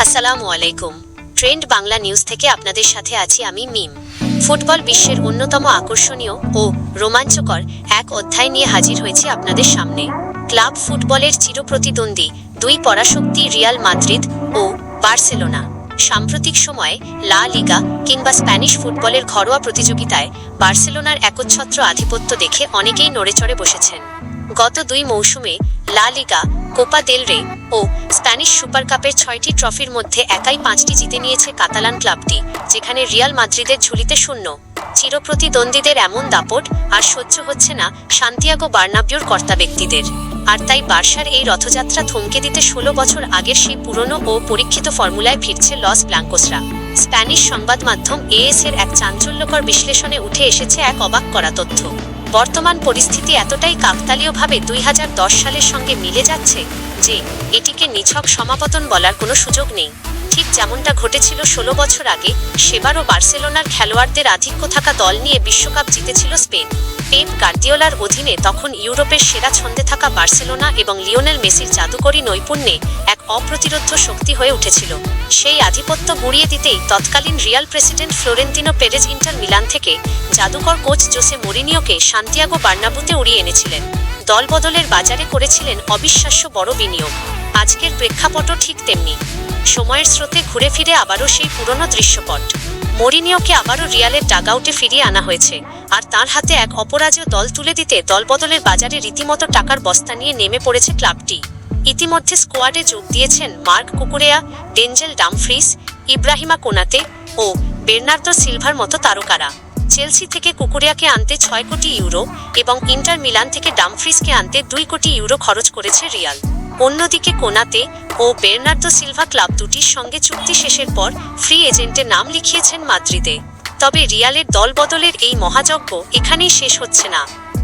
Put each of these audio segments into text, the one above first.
আসসালামু আলাইকুম। Trend Bangla news থেকে আপনাদের সাথে আছি আমি মিম। ফুটবল বিশ্বের অন্যতম আকর্ষণীয় ও রোমাঞ্চকর এক অধ্যায় নিয়ে হাজির হয়েছে আপনাদের সামনে। ক্লাব ফুটবলের চিরপ্রতিদ্বন্দ্বী দুই পরাশক্তি রিয়াল মাদ্রিদ ও বার্সেলোনা। সাম্প্রতিক সময়ে লা লিগা কিংবা স্প্যানিশ ফুটবলের ঘরোয়া প্রতিযোগিতায় বার্সেলোনার একচ্ছত্র আধিপত্য দেখে অনেকেই নড়েচড়ে বসেছেন। গত 2 মৌসুমে লা লিগা, কোপা দেল রে ও স্প্যানিশ সুপার কাপের 6টি ট্রফির মধ্যে একাই 5টি জিতে নিয়েছে কাতালান ক্লাবটি, যেখানে রিয়াল মাদ্রিদের ঝুলিতে শূন্য। চিরপ্রতিদ্বন্দ্বীদের এমন দাপট আর সহ্য হচ্ছে না সান্তিয়াগো বার্নাবিউর কর্তা ব্যক্তিদের। আর তাই বার্সার এই রথযাত্রা থমকে দিতে 16 বছর আগের সেই পুরনো ও পরীক্ষিত ফর্মুলায় ফিরছে লস ব্ল্যাঙ্কোসরা। স্প্যানিশ সংবাদ মাধ্যম এএস এর এক চাঞ্চল্যকর বিশ্লেষণে উঠে এসেছে এক অবাক করা তথ্য। বর্তমান পরিস্থিতি এতটাই কাকতালীয়ভাবে 2010 সালের সঙ্গে মিলে যাচ্ছে যে এটিকে নিছক সমাপতন বলার কোনো সুযোগ নেই। ঠিক যেমনটা ঘটেছিল 16 বছর আগে, সেবারও বার্সেলোনার খেলোয়াড়দের আধিক্য থাকা দল নিয়ে বিশ্বকাপ জিতেছিল স্পেন। পেপ গার্দিওলার অধীনে তখন ইউরোপের সেরা ছন্দে থাকা বার্সেলোনা এবং লিওনেল মেসির জাদুকরী নৈপুণ্যে এক অপ্রতিরোধ্য শক্তি হয়ে উঠেছিল। সেই আধিপত্য গুঁড়িয়ে দিতেই তৎকালীন Real president Florentino Perez inter Milan থেকে জাদুকর কোচ জোসে মরিনিওকে সান্তিয়াগো বার্নাবুতে উড়িয়ে এনেছিলেন। দলবদলের বাজারে করেছিলেন অবিশ্বাস্য বড় বিনিয়োগ। আজকের প্রেক্ষাপটও ঠিক তেমনি। সময়ের স্রোতে ঘুরে ফিরে আবারও সেই পুরনো দৃশ্যপট। মরিনিওকে আবারও রিয়ালের ডাগআউটে ফিরিয়ে আনা হয়েছে, আর তার হাতে এক অপরাজেয় দল তুলে দিতে দলবদলের বাজারে রীতিমতো টাকার বস্তা নিয়ে নেমে পড়েছে ক্লাবটি। ইতিমধ্যে স্কোয়াডে যোগ দিয়েছেন মার্ক কুকুরেয়া, ডেঞ্জেল ডামফ্রিস, ইব্রাহিমা কোনাতে ও বের্নার্দো সিলভার মতো তারকারা। চেলসি থেকে কুকুরেয়াকে আনতে 6 কোটি ইউরো এবং ইন্টার মিলান থেকে ডামফ্রিসকে আনতে 2 কোটি ইউরো খরচ করেছে রিয়াল। অন্যদিকে কোনাতে ও বের্নার্দো সিলভা ক্লাব দুটির সঙ্গে চুক্তি শেষের পর ফ্রি এজেন্টে নাম লিখিয়েছেন মাদ্রিদে। তবে রিয়ালের দলবদলের এই মহাযজ্ঞ এখানেই শেষ হচ্ছে না।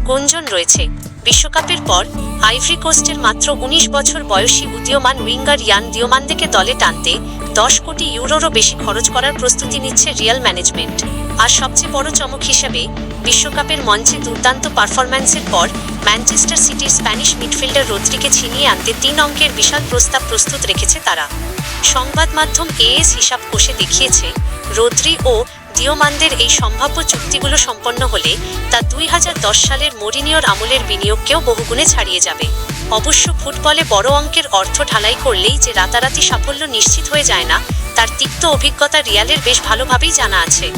গুঞ্জন রয়েছে বিশ্বকাপের পর আইভরি কোস্টের মাত্র 19 বছর বয়সী উদীয়মান উইঙ্গার ইয়ান দিওমান্দেকে দলে টানতে 10 কোটি ইউরোরও বেশি খরচ করার প্রস্তুতি নিচ্ছে রিয়াল ম্যানেজমেন্ট। আর সবচেয়ে বড় চমক হিসেবে বিশ্বকাপের মঞ্চে দুর্দান্ত পারফরম্যান্সের পর ম্যানচেস্টার সিটির স্প্যানিশ মিডফিল্ডার রদ্রিকে ছিনিয়ে আনতে 3 অঙ্কের বিশাল প্রস্তাব প্রস্তুত রেখেছে তারা। সংবাদ মাধ্যম এএস হিসাব কষে দেখিয়েছে, রদ্রি ও দিওমান্দের এই সম্ভাব্য চুক্তিগুলো সম্পন্ন হলে তা 2010 সালের মরিনিওর আমলের বিনিয়োগকেও বহুগুণে ছাড়িয়ে যাবে। অবশ্য ফুটবলে বড় অঙ্কের অর্থ ঢালাই করলেই যে রাতারাতি সাফল্য নিশ্চিত হয়ে যায় না, তার তিক্ত অভিজ্ঞতা রিয়ালের বেশ ভালোভাবেই জানা আছে।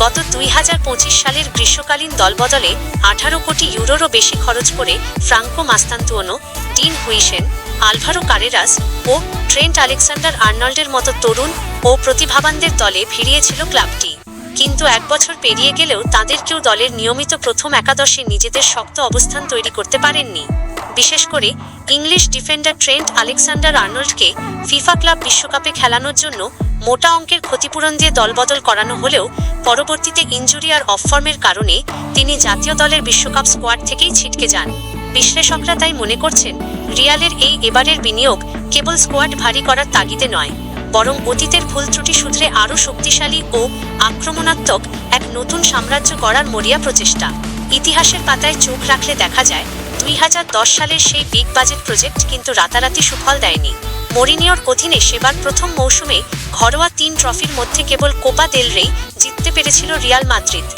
গত 2025 সালের গ্রীষ্মকালীন দলবদলে 18 কোটি ইউরোরও বেশি খরচ করে Franco Mastantuono, Dean Huijsen, Alvaro Carreras ও ট্রেন্ট আলেকজান্ডার আর্নল্ডের মতো তরুণ ও প্রতিভাবানদের দলে ভিড়িয়েছিল ক্লাবটি। কিন্তু 1 বছর পেরিয়ে গেলেও তাদের কেউ দলের নিয়মিত প্রথম একাদশে নিজেদের শক্ত অবস্থান তৈরি করতে পারেননি। বিশেষ করে ইংলিশ ডিফেন্ডার ট্রেন্ট আলেকজান্ডার আর্নল্ডকে ফিফা ক্লাব বিশ্বকাপে খেলানোর জন্য মোটা অঙ্কের ক্ষতিপূরণ দিয়ে দলবদল করানো হলেও পরবর্তীতে ইনজুরি আর অফফর্মের কারণে তিনি জাতীয় দলের বিশ্বকাপ স্কোয়াড থেকেই ছিটকে যান। বিশ্লেষকরা তাই মনে করছেন, রিয়ালের এই এবারের বিনিয়োগ কেবল স্কোয়াড ভারী করার তাগিদে নয়, বরং অতীতের ভুল ত্রুটি শুধরে আরও শক্তিশালী ও আক্রমণাত্মক এক নতুন সাম্রাজ্য গড়ার মরিয়া প্রচেষ্টা। ইতিহাসের পাতায় চোখ রাখলে দেখা যায় 2010 সালের সেই বিগ বাজেট প্রজেক্ট কিন্তু রাতারাতি সুফল দেয়নি। মরিনিওর অধীনে সেবার প্রথম মৌসুমে ঘরোয়া 3 ট্রফির মধ্যে কেবল কোপা দেল রেই জিততে পেরেছিল রিয়াল মাদ্রিদ।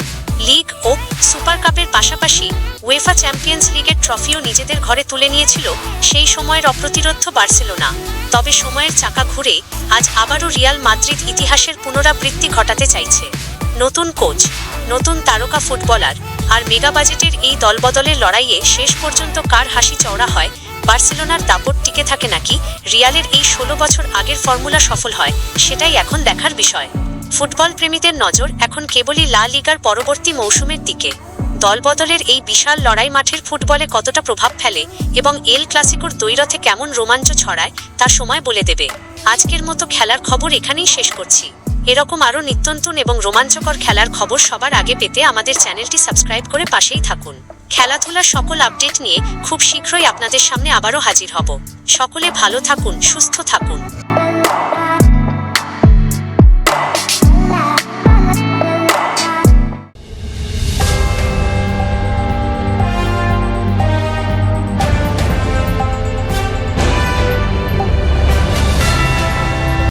লিগ ও সুপার কাপের পাশাপাশি উয়েফা চ্যাম্পিয়ন্স লিগের ট্রফিও নিজেদের ঘরে তুলে নিয়েছিল সেই সময়ের অপ্রতিরোধ্য বার্সেলোনা। তবে সময়ের চাকা ঘুরে আজ আবারও রিয়াল মাদ্রিদ ইতিহাসের পুনরাবৃত্তি ঘটাতে চাইছে। নতুন কোচ, নতুন তারকা ফুটবলার আর মেগা বাজেটের এই দলবদলের লড়াইয়ে শেষ পর্যন্ত কার হাসি চওড়া হয়, বার্সেলোনার দাপট টিকে থাকে নাকি রিয়ালের এই 16 বছর আগের ফর্মুলা সফল হয়, সেটাই এখন দেখার বিষয়। ফুটবল প্রেমীদের নজর এখন কেবলই লা লিগার পরবর্তী মৌসুমের দিকে। দলবদলের এই বিশাল লড়াই মাঠের ফুটবলে কতটা প্রভাব ফেলে এবং এল ক্লাসিকোর দ্বৈরথে কেমন রোমাঞ্চ ছড়ায় তা সময় বলে দেবে। আজকের মতো খেলার খবর এখানেই শেষ করছি। এরকম আরও নিত্যনতুন এবং রোমাঞ্চকর খেলার খবর সবার আগে পেতে আমাদের চ্যানেলটি সাবস্ক্রাইব করে পাশেই থাকুন। খেলাধুলার সকল আপডেট নিয়ে খুব শীঘ্রই আপনাদের সামনে আবারও হাজির হব। সকলে ভালো থাকুন, সুস্থ থাকুন।